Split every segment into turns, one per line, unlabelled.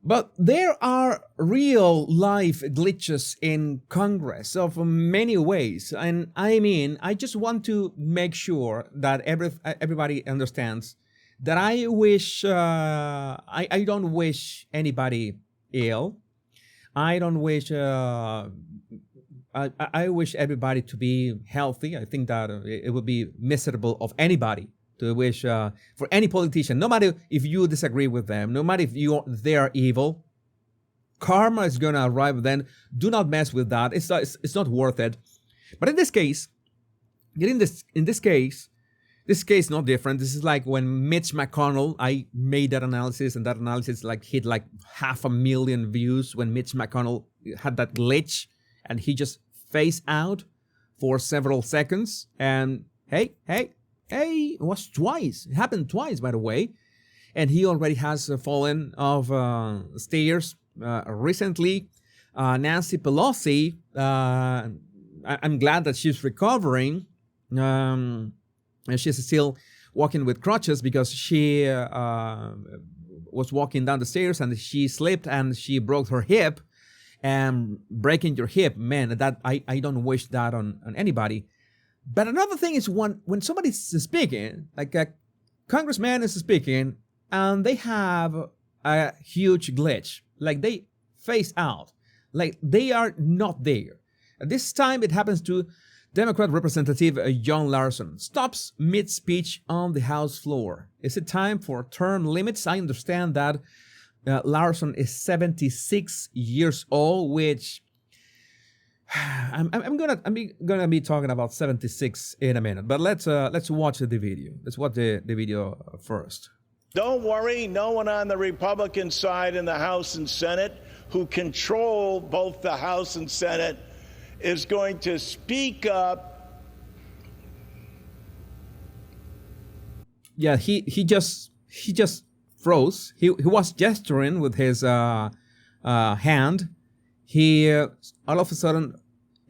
But there are real life glitches in Congress of many ways. And I mean, I just want to make sure that everybody understands that I wish, I don't wish anybody ill. I don't wish, I wish everybody to be healthy. I think that it would be miserable of anybody to wish for any politician, no matter if you disagree with them, no matter if they are evil. Karma is gonna arrive then. Do not mess with that. It's not worth it. But in this case, this case not different. This is like when Mitch McConnell, I made that analysis, and that analysis like hit like 500,000 views when Mitch McConnell had that glitch and he just phased out for several seconds. And hey, it was twice. It happened twice, by the way. And he already has fallen off stairs recently. Nancy Pelosi, I'm glad that she's recovering. And she's still walking with crutches because she was walking down the stairs and she slipped and she broke her hip. And breaking your hip, man, that I don't wish that on anybody. But another thing is when somebody's speaking, like a congressman is speaking, and they have a huge glitch, like they phase out, like they are not there. At this time, it happens to Democrat Representative John Larson. Stops mid-speech on the House floor. Is it time for term limits? I understand that Larson is 76 years old, which I'm gonna be talking about 76 in a minute. But let's watch the video. Let's watch the video first.
Don't worry, no one on the Republican side in the House and Senate who control both the House and Senate is going to speak up.
Yeah, he just froze. He was gesturing with his hand. He all of a sudden,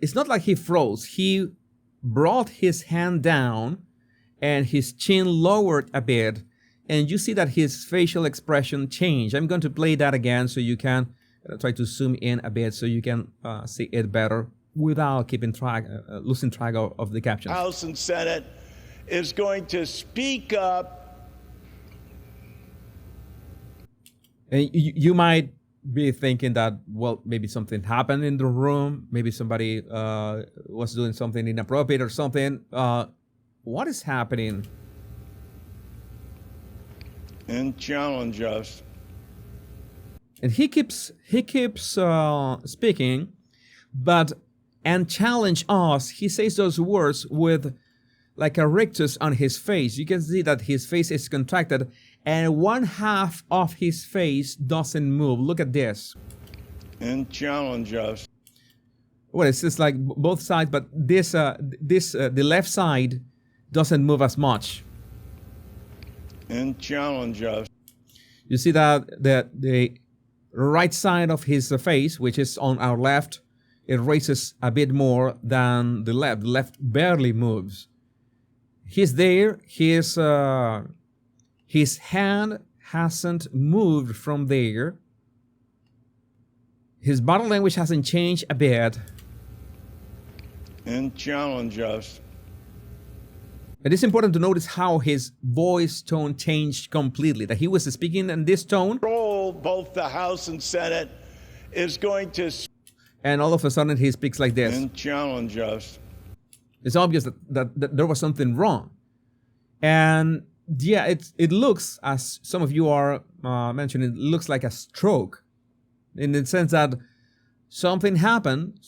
it's not like he froze. He brought his hand down and his chin lowered a bit, and you see that his facial expression changed. I'm going to play that again so you can try to zoom in a bit so you can see it better without keeping track, losing track of the captions.
House and Senate is going to speak up.
And you might be thinking that, well, maybe something happened in the room. Maybe somebody was doing something inappropriate or something. What is happening?
And challenge us.
And he keeps speaking, but and challenge us. He says those words with like a rictus on his face. You can see that his face is contracted and one half of his face doesn't move. Look at this.
And challenge us.
Well, it's just like both sides, but the left side doesn't move as much.
And challenge us.
You see that the right side of his face, which is on our left, it raises a bit more than the left. The left barely moves. He's there. His hand hasn't moved from there. His body language hasn't changed a bit.
And challenge us.
It is important to notice how his voice tone changed completely. That he was speaking in this tone.
Both the House and Senate is going to.
And all of a sudden he speaks like this.
And challenge us.
It's obvious that there was something wrong. And yeah, it looks, as some of you are mentioning, it looks like a stroke. In the sense that something happened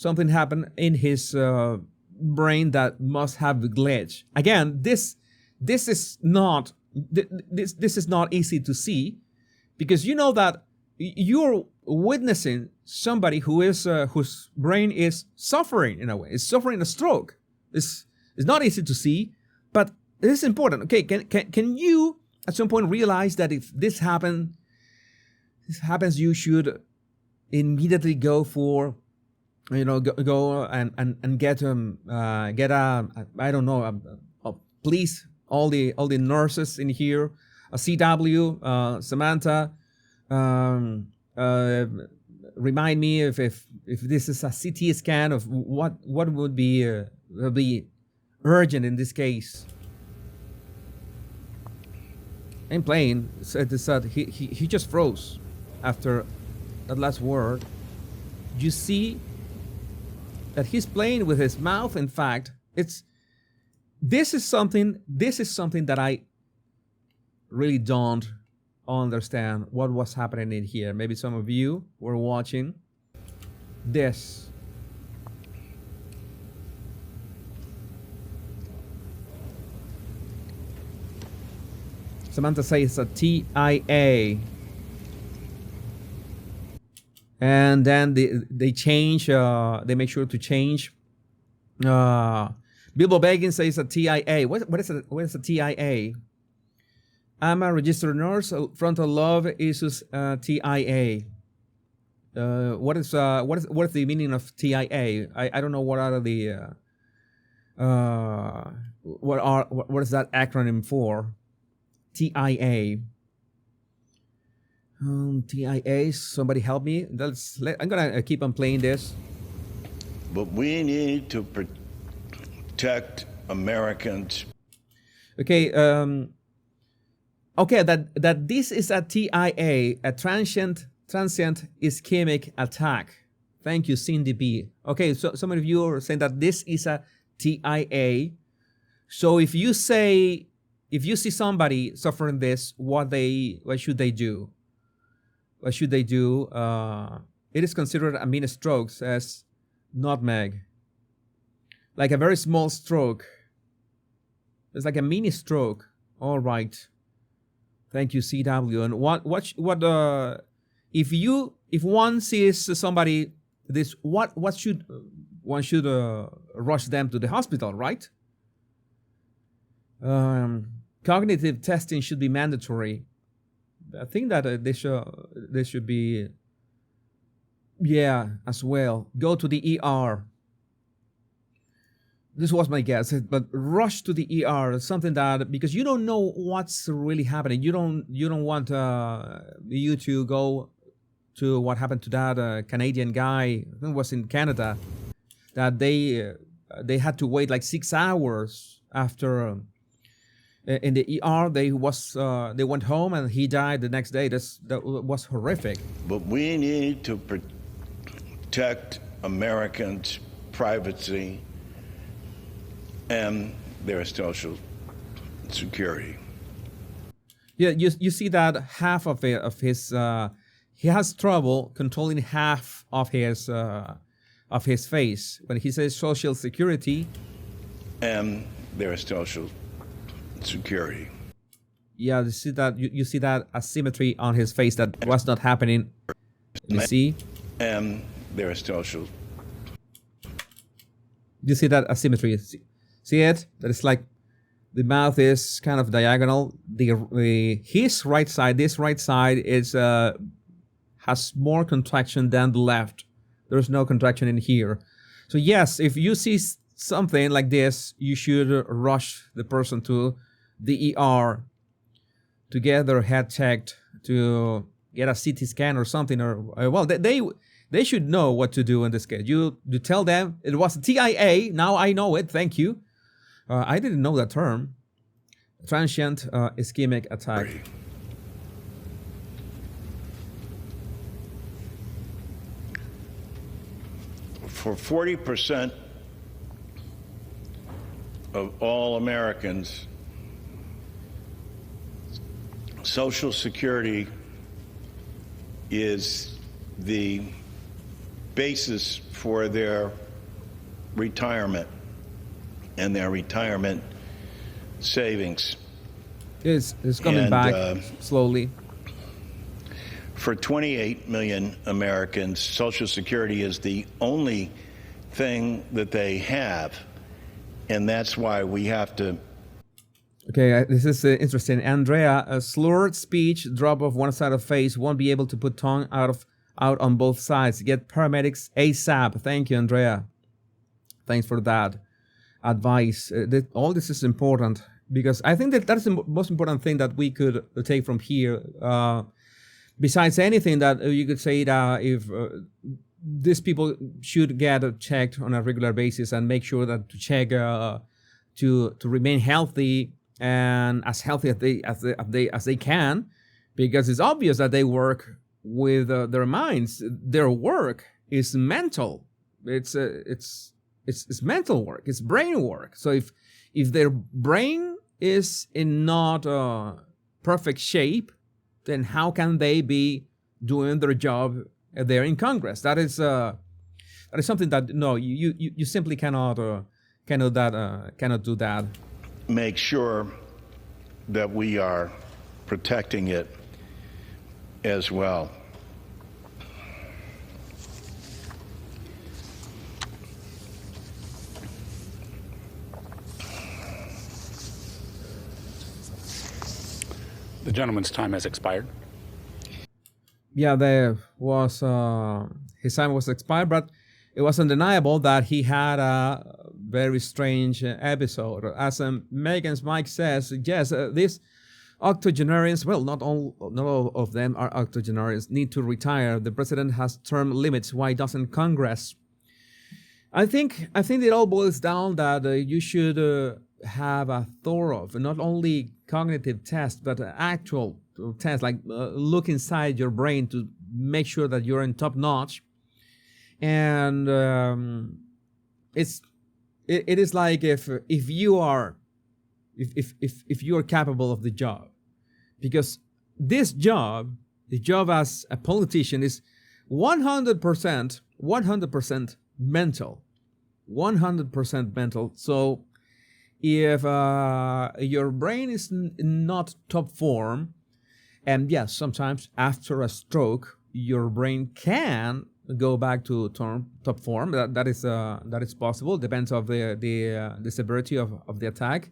in his brain that must have glitched. Again, this is not easy to see, because you know that you're witnessing somebody who is whose brain is suffering in a way. It's suffering a stroke. It's not easy to see, but it is important. Okay, can you at some point realize that if this happens, you should immediately go for, go and get I don't know, please, all the nurses in here, CW, Samantha, remind me if this is a CT scan of what would be urgent in this case. I'm playing. He just froze after that last word. You see that he's playing with his mouth. In fact, this is something that I really don't understand what was happening in here. Maybe some of you were watching this. Samantha says it's a TIA. And then they change, they make sure to change. Bilbo Baggins says a TIA. What is a TIA? I'm a registered nurse. Frontal lobe issues TIA. What is the meaning of TIA? I don't know what are the what is that acronym for? TIA. TIA. Somebody help me. I'm gonna keep on playing this.
But we need to protect Americans.
Okay. Okay. That this is a TIA, a transient ischemic attack. Thank you, Cindy B. Okay. So some of you are saying that this is a TIA. So if you see somebody suffering this, what should they do? What should they do? It is considered a mini stroke, says Nutmeg. Like a very small stroke. It's like a mini stroke. All right. Thank you, CW. And if one sees somebody this, what should one should rush them to the hospital, right? Cognitive testing should be mandatory. I think that they should be, as well. Go to the ER. This was my guess, but rush to the ER. Something that, because you don't know what's really happening. You don't want you to go to what happened to that Canadian guy. I think it was in Canada, that they had to wait like 6 hours after. In the ER, they went home and he died the next day. That was horrific.
But we need to protect Americans' privacy and their social security.
Yeah, you see that half of his he has trouble controlling half of his face when he says social security
and their social security.
Yeah, you see that you see that asymmetry on his face that was not happening. You see?
And their social.
You see that asymmetry? See it? That it's like the mouth is kind of diagonal. His right side, this right side is has more contraction than the left. There's no contraction in here. So yes, if you see something like this, you should rush the person to the ER to get their head checked, to get a CT scan or something, or well, they should know what to do in this case. You tell them it was a TIA. Now I know it. Thank you. I didn't know that term. Transient ischemic attack.
For 40% of all Americans, Social Security is the basis for their retirement and their retirement savings.
It's coming back slowly.
For 28 million Americans, Social Security is the only thing that they have, and that's why we have to.
Okay, this is interesting. Andrea, a slurred speech, drop of one side of face, won't be able to put tongue out on both sides. Get paramedics ASAP. Thank you, Andrea. Thanks for that advice. All this is important because I think that's the most important thing that we could take from here. besides anything that you could say that if these people should get checked on a regular basis and make sure that to check to remain healthy and as healthy as they can, because it's obvious that they work with their minds. Their work is mental. It's mental work. It's brain work. So if their brain is in not perfect shape, then how can they be doing their job there in Congress? That is something that no, you simply cannot do that.
Make sure that we are protecting it as well.
The gentleman's time has expired.
Yeah, there was his time was expired, but it was undeniable that he had a very strange episode. As Megan's Mike says, yes, these octogenarians, well, not all of them are octogenarians, need to retire. The president has term limits. Why doesn't Congress? I think it all boils down that you should have a thorough, not only cognitive test, but actual test, like look inside your brain to make sure that you're in top notch. And it is like if you are capable of the job, because this job, the job as a politician, is 100% mental, 100% mental. So if your brain is not top form, and yes, sometimes after a stroke, your brain can go back to top form. That is possible. Depends on the severity of the attack,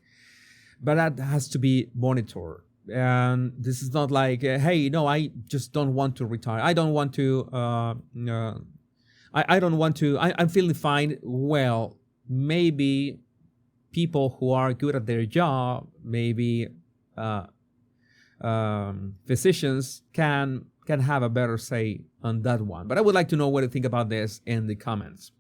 but that has to be monitored. And this is not like, hey, no, I just don't want to retire. I don't want to. I don't want to. I'm feeling fine. Well, maybe people who are good at their job, maybe physicians can have a better say on that one. But I would like to know what you think about this in the comments.